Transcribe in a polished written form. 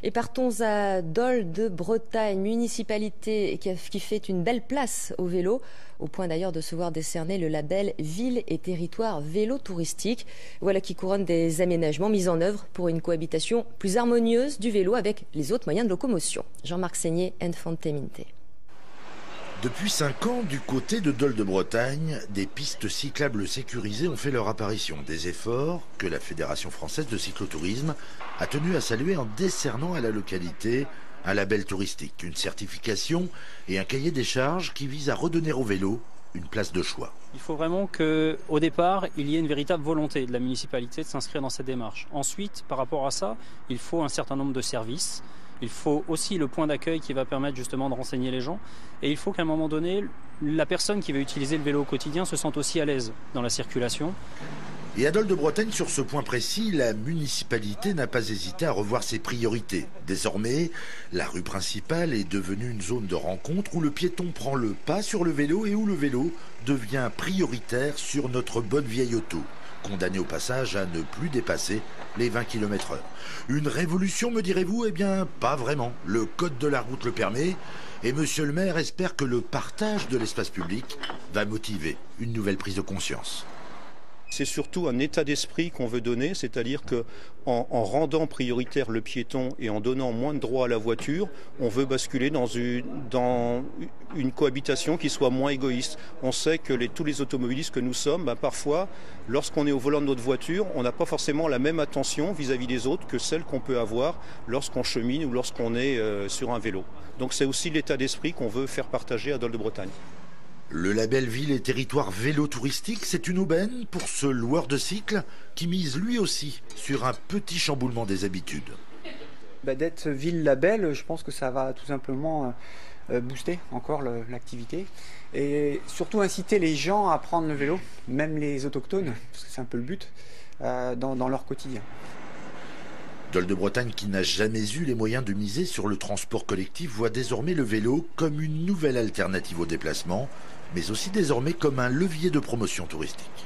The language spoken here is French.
Et partons à Dol de Bretagne, municipalité qui fait une belle place au vélo, au point d'ailleurs de se voir décerner le label Ville et territoire vélo touristique. Voilà qui couronne des aménagements mis en œuvre pour une cohabitation plus harmonieuse du vélo avec les autres moyens de locomotion. Jean-Marc Seigné, Enfanteminte. Depuis 5 ans, du côté de Dol de Bretagne, des pistes cyclables sécurisées ont fait leur apparition. Des efforts que la Fédération française de cyclotourisme a tenu à saluer en décernant à la localité un label touristique, une certification et un cahier des charges qui vise à redonner au vélo une place de choix. Il faut vraiment qu'au départ, il y ait une véritable volonté de la municipalité de s'inscrire dans cette démarche. Ensuite, par rapport à ça, il faut un certain nombre de services. Il faut aussi le point d'accueil qui va permettre justement de renseigner les gens. Et il faut qu'à un moment donné, la personne qui va utiliser le vélo au quotidien se sente aussi à l'aise dans la circulation. Et à Dol de Bretagne, sur ce point précis, la municipalité n'a pas hésité à revoir ses priorités. Désormais, la rue principale est devenue une zone de rencontre où le piéton prend le pas sur le vélo et où le vélo devient prioritaire sur notre bonne vieille auto, condamné au passage à ne plus dépasser les 20 km/h. Une révolution, me direz-vous? Eh bien, pas vraiment. Le code de la route le permet et monsieur le maire espère que le partage de l'espace public va motiver une nouvelle prise de conscience. C'est surtout un état d'esprit qu'on veut donner, c'est-à-dire qu'en rendant prioritaire le piéton et en donnant moins de droits à la voiture, on veut basculer dans une cohabitation qui soit moins égoïste. On sait que tous les automobilistes que nous sommes, parfois, lorsqu'on est au volant de notre voiture, on n'a pas forcément la même attention vis-à-vis des autres que celle qu'on peut avoir lorsqu'on chemine ou lorsqu'on est sur un vélo. Donc c'est aussi l'état d'esprit qu'on veut faire partager à Dol de Bretagne. Le label Ville et territoire vélo touristique, c'est une aubaine pour ce loueur de cycle qui mise lui aussi sur un petit chamboulement des habitudes. D'être ville label, je pense que ça va tout simplement booster encore l'activité et surtout inciter les gens à prendre le vélo, même les autochtones, parce que c'est un peu le but, dans leur quotidien. Dol de Bretagne, qui n'a jamais eu les moyens de miser sur le transport collectif, voit désormais le vélo comme une nouvelle alternative au déplacement, mais aussi désormais comme un levier de promotion touristique.